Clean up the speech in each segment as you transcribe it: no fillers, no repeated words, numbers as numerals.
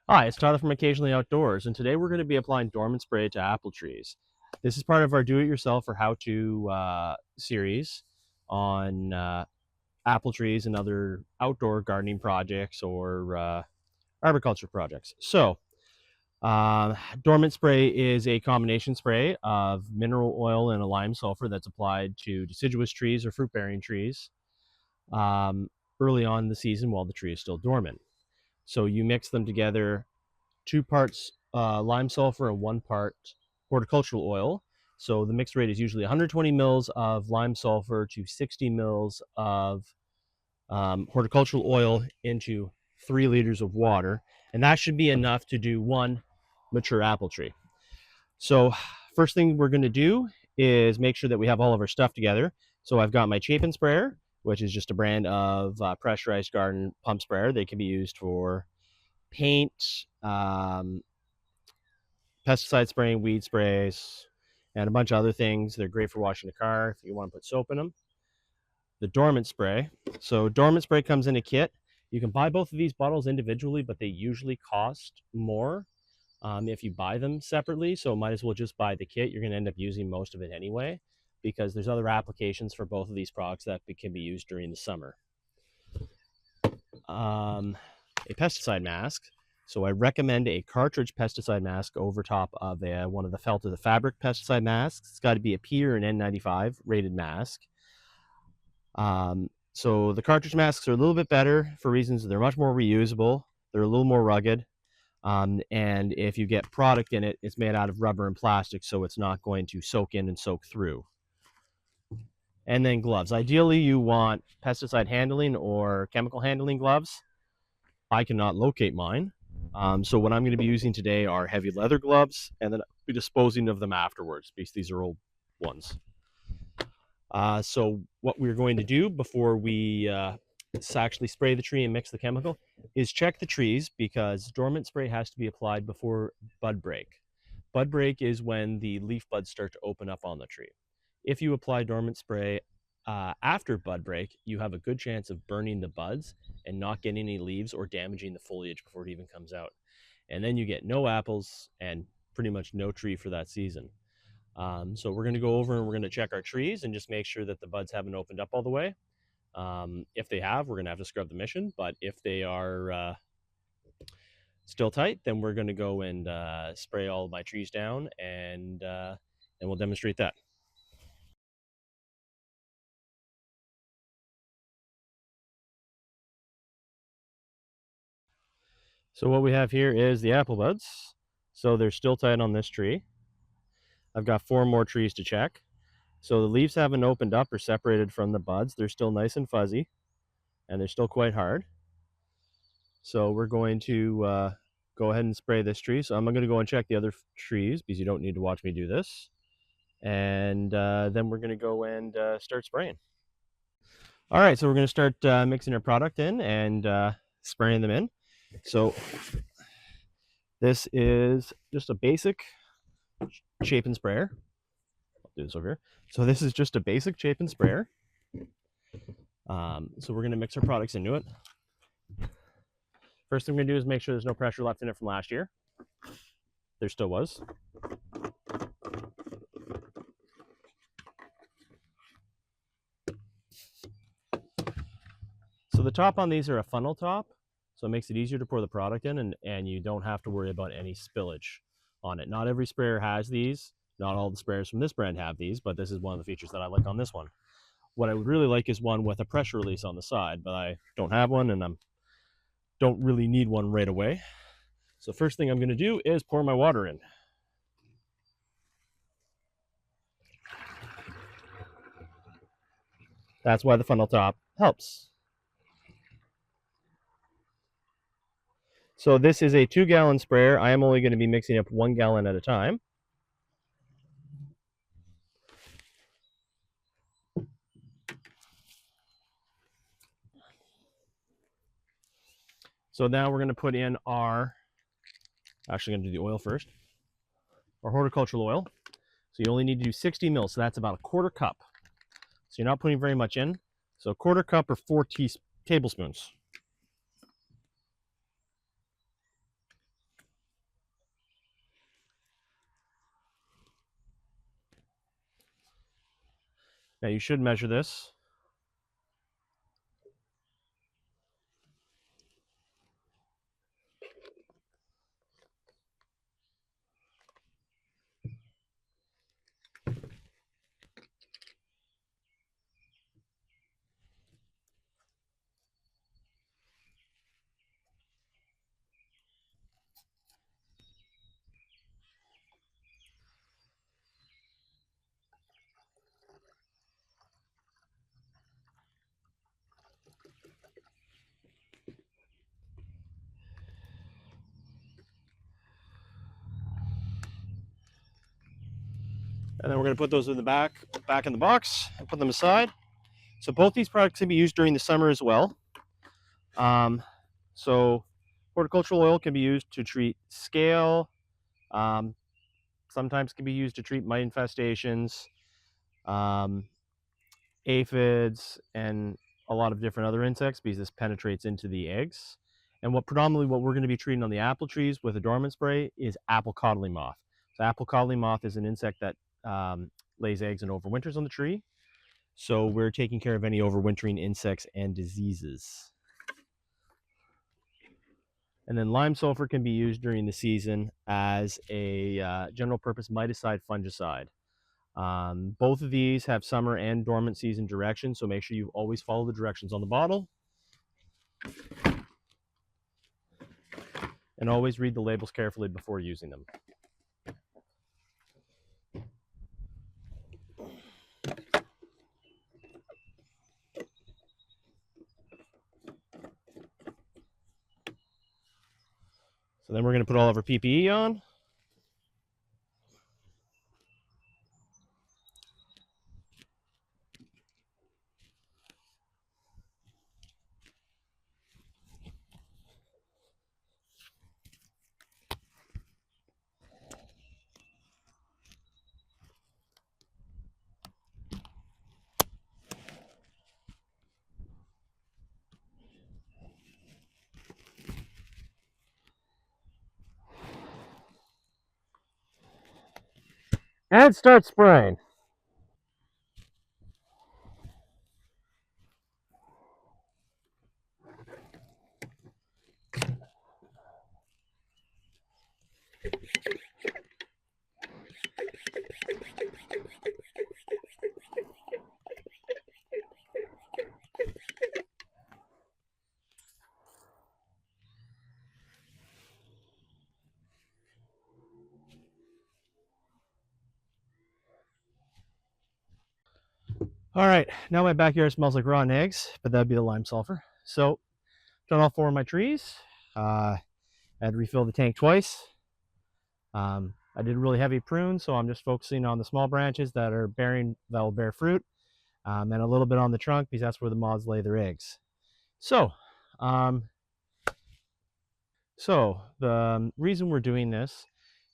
Hi, it's Tyler from Occasionally Outdoors, and today we're going to be applying dormant spray to apple trees. This is part of our do-it-yourself or how-to series on apple trees and other outdoor gardening projects or arboriculture projects. Dormant spray is a combination spray of mineral oil and a lime sulfur that's applied to deciduous trees or fruit-bearing trees um, early on in the season while the tree is still dormant. So you mix them together 2 parts lime sulfur and 1 part horticultural oil. So the mixed rate is usually 120 mils of lime sulfur to 60 mils of horticultural oil into 3 liters of water. And that should be enough to do 1 mature apple tree. So first thing we're going to do is make sure that we have all of our stuff together. So I've got my Chapin sprayer, which is just a brand of pressurized garden pump sprayer. They can be used for paint, pesticide spraying, weed sprays, and a bunch of other things. They're great for washing the car if you want to put soap in them. The dormant spray. So dormant spray comes in a kit. You can buy both of these bottles individually, but they usually cost more if you buy them separately. So might as well just buy the kit. You're going to end up using most of it anyway, because there's other applications for both of these products that can be used during the summer. A pesticide mask. So I recommend a cartridge pesticide mask over top of one of the felt or the fabric pesticide masks. It's got to be a P or an N95 rated mask. So the cartridge masks are a little bit better for reasons they're much more reusable. They're a little more rugged. And if you get product in it, it's made out of rubber and plastic, so it's not going to soak in and soak through. And then gloves. Ideally, you want pesticide handling or chemical handling gloves. I cannot locate mine. So what I'm going to be using today are heavy leather gloves, and then I'll be disposing of them afterwards because these are old ones. So what we're going to do before we actually spray the tree and mix the chemical is check the trees, because dormant spray has to be applied before bud break. Bud break is when the leaf buds start to open up on the tree. If you apply dormant spray after bud break, you have a good chance of burning the buds and not getting any leaves or damaging the foliage before it even comes out. And then you get no apples and pretty much no tree for that season. So we're going to go over and we're going to check our trees and just make sure that the buds haven't opened up all the way. If they have, we're going to have to scrub the mission. But if they are still tight, then we're going to go and spray all of my trees down, and we'll demonstrate that. So what we have here is the apple buds. So they're still tight on this tree. I've got 4 more trees to check. So the leaves haven't opened up or separated from the buds. They're still nice and fuzzy, and they're still quite hard. So we're going to go ahead and spray this tree. So I'm going to go and check the other trees, because you don't need to watch me do this. And then we're going to go and start spraying. All right, so we're going to start mixing our product in and spraying them in. So this is just a basic Chapin sprayer. I'll do this over here. So this is just a basic Chapin sprayer. So we're going to mix our products into it. First thing we're going to do is make sure there's no pressure left in it from last year. There still was. So the top on these are a funnel top, so it makes it easier to pour the product in, and you don't have to worry about any spillage on it. Not every sprayer has these. Not all the sprayers from this brand have these, but this is one of the features that I like on this one. What I would really like is one with a pressure release on the side, but I don't have one, and I don't really need one right away. So first thing I'm going to do is pour my water in. That's why the funnel top helps. So this is a 2-gallon sprayer. I am only going to be mixing up 1 gallon at a time. So now we're going to put in actually going to do the oil first, our horticultural oil. So you only need to do 60 mils, so that's about a 1/4 cup. So you're not putting very much in. So 1/4 cup or 4 tablespoons. Now you should measure this. And then we're going to put those in the back in the box and put them aside. So both these products can be used during the summer as well. So horticultural oil can be used to treat scale. Um, sometimes can be used to treat mite infestations, um, aphids, and a lot of different other insects because this penetrates into the eggs. And what we're going to be treating on the apple trees with a dormant spray is apple codling moth. So apple codling moth is an insect that lays eggs and overwinters on the tree. So we're taking care of any overwintering insects and diseases. And then lime sulphur can be used during the season as a general purpose miticide fungicide. Both of these have summer and dormant season directions, so make sure you always follow the directions on the bottle and always read the labels carefully before using them. So then we're going to put all of our PPE on. And start spraying. All right, now my backyard smells like rotten eggs, but that'd be the lime sulfur. So, done all 4 of my trees. I had to refill the tank twice. I did really heavy prune, so I'm just focusing on the small branches that will bear fruit, and a little bit on the trunk because that's where the moths lay their eggs. So, um, the reason we're doing this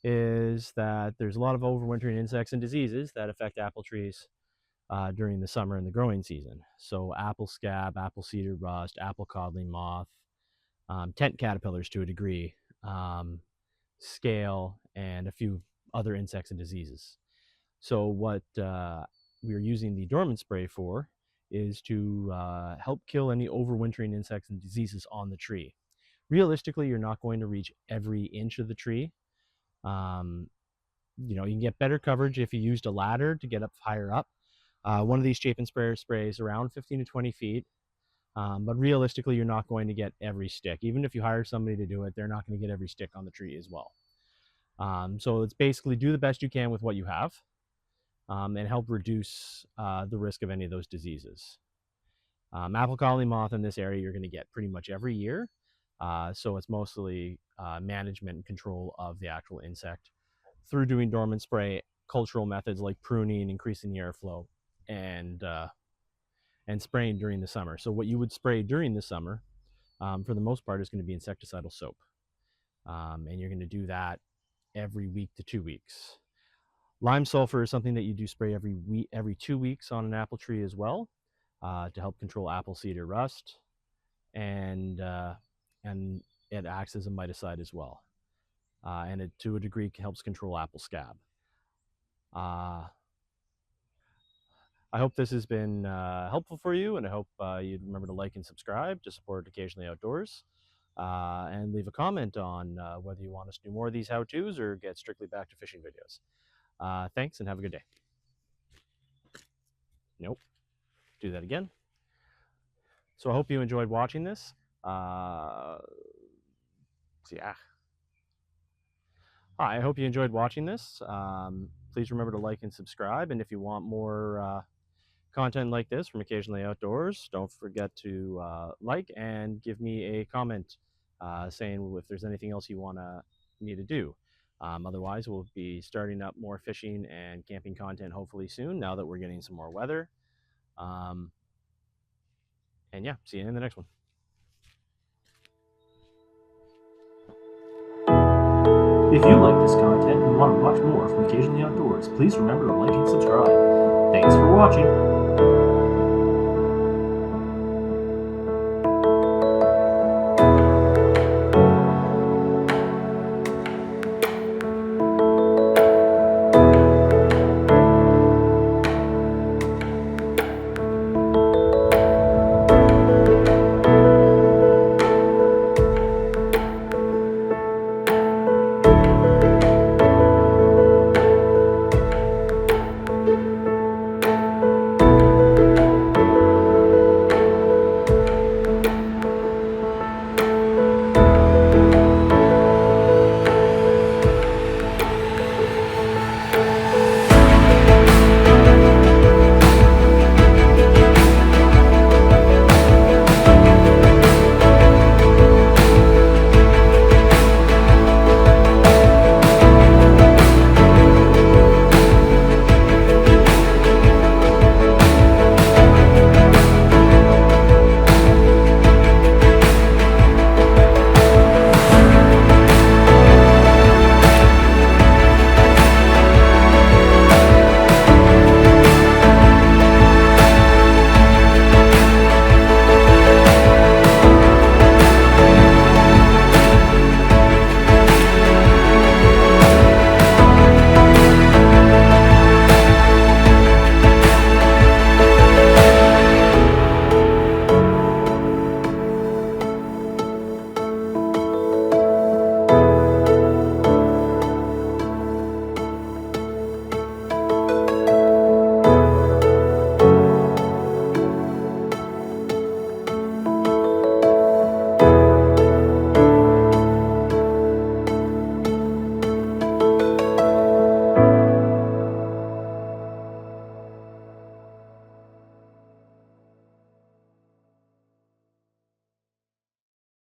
is that there's a lot of overwintering insects and diseases that affect apple trees during the summer and the growing season. So apple scab, apple cedar rust, apple codling moth, tent caterpillars to a degree, scale, and a few other insects and diseases. So what we're using the dormant spray for is to help kill any overwintering insects and diseases on the tree. Realistically, you're not going to reach every inch of the tree. Um, you can get better coverage if you used a ladder to get up higher up. One of these Chapin sprayers sprays around 15 to 20 feet. But realistically, you're not going to get every stick. Even if you hire somebody to do it, they're not going to get every stick on the tree as well. So it's basically do the best you can with what you have and help reduce the risk of any of those diseases. Apple colony moth in this area you're going to get pretty much every year. So it's mostly management and control of the actual insect through doing dormant spray, cultural methods like pruning, increasing the airflow, and spraying during the summer. So what you would spray during the summer, for the most part, is going to be insecticidal soap, and you're going to do that every week to 2 weeks. Lime sulfur is something that you do spray every 2 weeks on an apple tree as well, to help control apple cedar rust, and it acts as a miticide as well, and it to a degree helps control apple scab. Uh, I hope this has been helpful for you, and I hope you'd remember to like and subscribe to support Occasionally Outdoors, and leave a comment on whether you want us to do more of these how-tos or get strictly back to fishing videos. Thanks, and have a good day. Nope. Do that again. So I hope you enjoyed watching this. Yeah. I hope you enjoyed watching this. Please remember to like and subscribe. And if you want more content like this from Occasionally Outdoors, don't forget to like and give me a comment saying if there's anything else you want me to do. Otherwise, we'll be starting up more fishing and camping content hopefully soon now that we're getting some more weather. And yeah, see you in the next one. If you like this content and want to watch more from Occasionally Outdoors, please remember to like and subscribe. Thanks for watching.